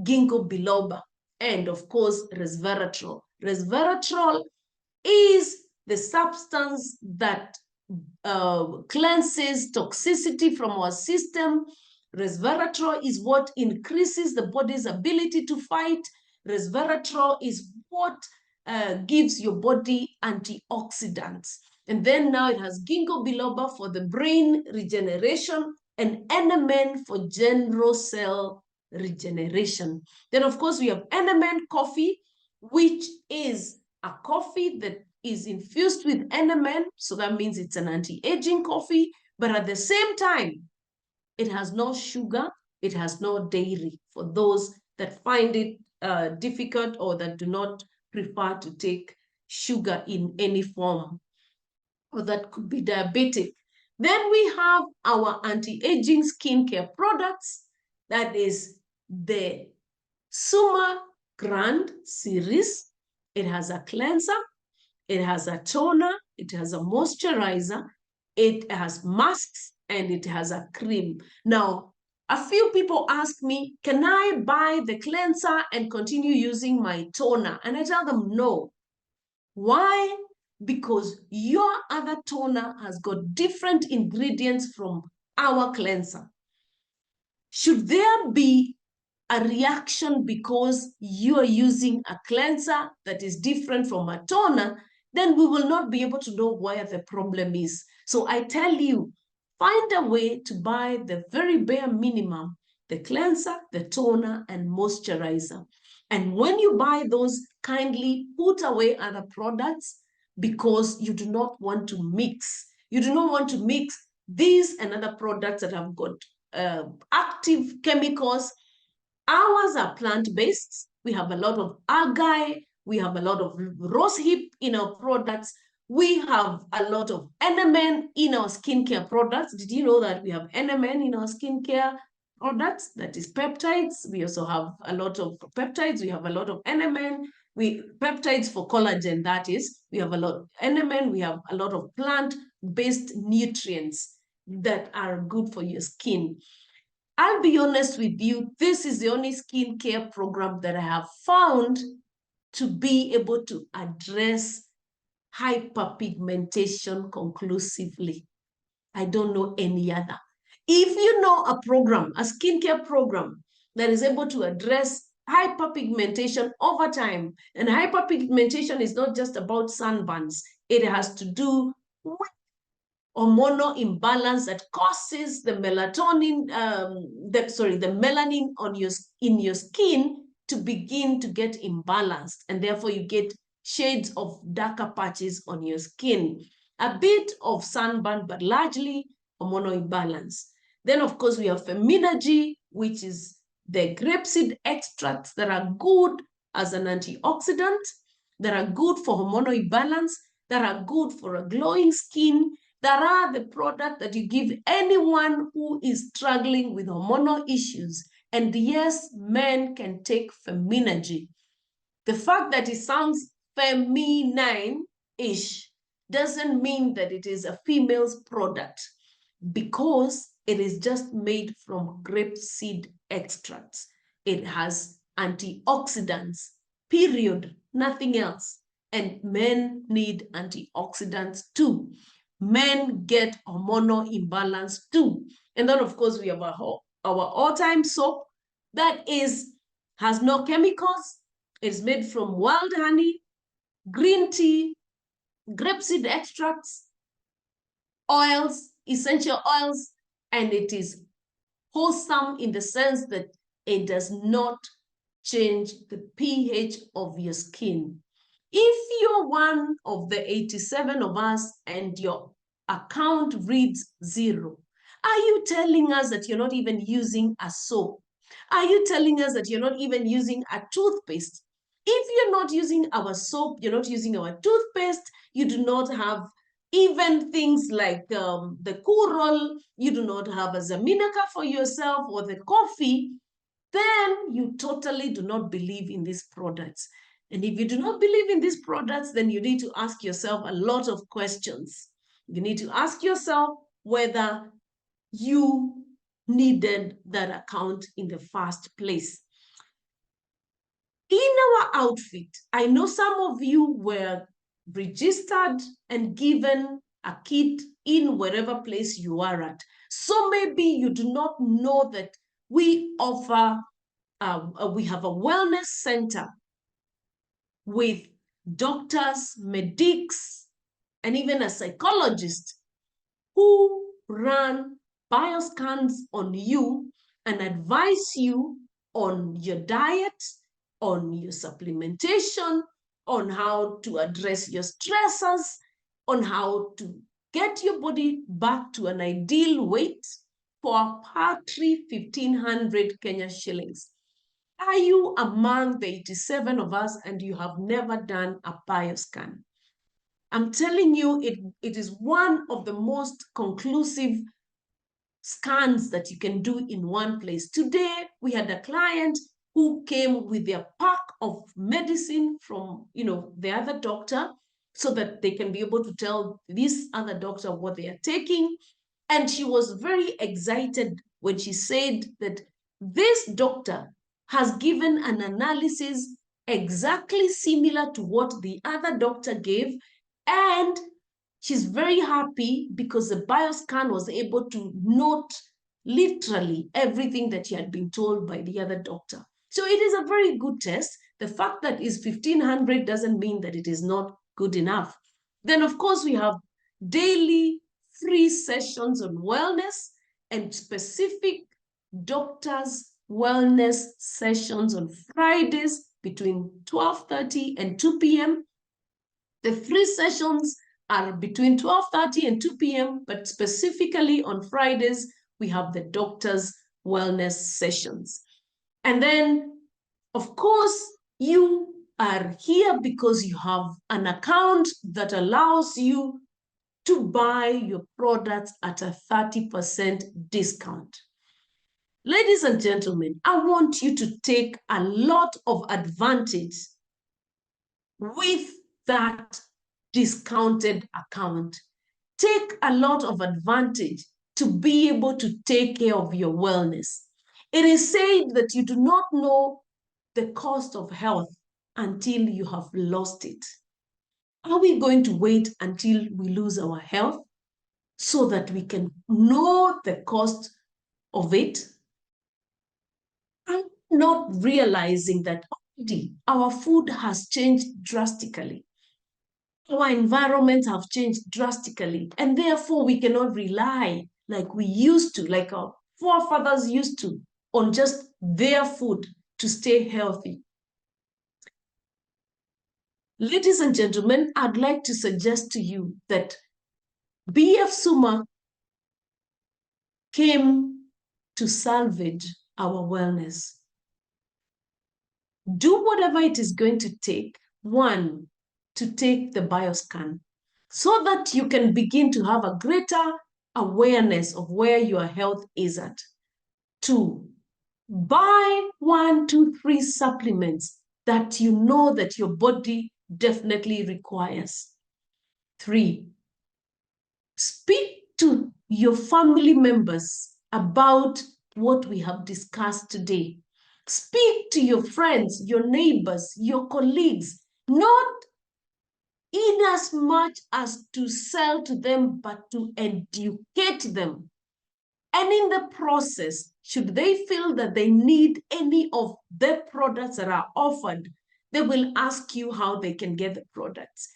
ginkgo biloba, and of course, resveratrol. Resveratrol is the substance that cleanses toxicity from our system. Resveratrol is what increases the body's ability to fight. Resveratrol is what gives your body antioxidants. And then now it has ginkgo biloba for the brain regeneration and NMN for general cell regeneration. Then, of course, we have NMN coffee, which is a coffee that is infused with NMN. So that means it's an anti-aging coffee, but at the same time, it has no sugar, it has no dairy, for those that find it difficult or that do not prefer to take sugar in any form, or that could be diabetic. Then we have our anti-aging skincare products. That is the Suma Grand series. It has a cleanser, it has a toner, it has a moisturizer, it has masks, and it has a cream. Now, a few people ask me, can I buy the cleanser and continue using my toner? And I tell them no. Why? Because your other toner has got different ingredients from our cleanser. Should there be a reaction because you are using a cleanser that is different from a toner, then we will not be able to know where the problem is. So I tell you, find a way to buy the very bare minimum, the cleanser, the toner, and moisturizer. And when you buy those, kindly put away other products, because you do not want to mix. You do not want to mix these and other products that have got active chemicals. Ours are plant-based. We have a lot of algae. We have a lot of rosehip in our products. We have a lot of NMN in our skincare products. Did you know that we have NMN in our skincare products? That is peptides. We also have a lot of peptides. We have a lot of NMN. Peptides for collagen, that is. We have a lot of NMN. We have a lot of plant-based nutrients that are good for your skin. I'll be honest with you, this is the only skincare program that I have found to be able to address hyperpigmentation conclusively. I don't know any other. If you know a program, a skincare program that is able to address hyperpigmentation over time, and hyperpigmentation is not just about sunburns, it has to do with hormonal imbalance that causes the melatonin, the melanin in your skin to begin to get imbalanced, and therefore you get shades of darker patches on your skin, a bit of sunburn, but largely hormonal imbalance. Then, of course, we have Feminagy, which is the grapeseed extracts that are good as an antioxidant, that are good for hormonal imbalance, that are good for a glowing skin, that are the product that you give anyone who is struggling with hormonal issues. And yes, men can take Feminagy. The fact that it sounds feminine-ish doesn't mean that it is a female's product, because it is just made from grapeseed extracts. It has antioxidants, period, nothing else. And men need antioxidants too. Men get hormonal imbalance too. And then, of course, we have our all-time soap that has no chemicals. It's made from wild honey, green tea, grapeseed extracts, oils, essential oils, and it is wholesome in the sense that it does not change the pH of your skin. If you're one of the 87 of us and your account reads 0, are you telling us that you're not even using a soap? Are you telling us that you're not even using a toothpaste? If you're not using our soap, you're not using our toothpaste, you do not have even things like the Kurol, you do not have a Zaminaka for yourself or the coffee, then you totally do not believe in these products. And if you do not believe in these products, then you need to ask yourself a lot of questions. You need to ask yourself whether you needed that account in the first place. In our outfit, I know some of you were registered and given a kit in wherever place you are at. So maybe you do not know that we offer, we have a wellness center with doctors, medics, and even a psychologist who run bioscans on you and advise you on your diet, on your supplementation, on how to address your stressors, on how to get your body back to an ideal weight for a paltry 1,500 Kenya shillings. Are you among the 87 of us and you have never done a bioscan? I'm telling you, it is one of the most conclusive scans that you can do in one place. Today, we had a client who came with their pack of medicine from, the other doctor, so that they can be able to tell this other doctor what they are taking. And she was very excited when she said that this doctor has given an analysis exactly similar to what the other doctor gave. And she's very happy because the bioscan was able to note literally everything that she had been told by the other doctor. So it is a very good test. The fact that it's 1,500 doesn't mean that it is not good enough. Then, of course, we have daily free sessions on wellness and specific doctors' wellness sessions on Fridays between 12:30 and 2 p.m. The free sessions are between 12:30 and 2 p.m., but specifically on Fridays, we have the doctor's wellness sessions. And then, of course, you are here because you have an account that allows you to buy your products at a 30% discount. Ladies and gentlemen, I want you to take a lot of advantage with that discounted account. Take a lot of advantage to be able to take care of your wellness. It is said that you do not know the cost of health until you have lost it. Are we going to wait until we lose our health so that we can know the cost of it? I'm not realizing that already our food has changed drastically. Our environments have changed drastically, and therefore we cannot rely like we used to, like our forefathers used to, on just their food to stay healthy. Ladies and gentlemen, I'd like to suggest to you that BF Suma came to salvage our wellness. Do whatever it is going to take, one, to take the bioscan so that you can begin to have a greater awareness of where your health is at. Two, buy 1, 2, 3 supplements that you know that your body definitely requires. Three, speak to your family members about what we have discussed today. Speak to your friends, your neighbors, your colleagues, not in as much as to sell to them, but to educate them. And in the process, should they feel that they need any of the products that are offered, they will ask you how they can get the products.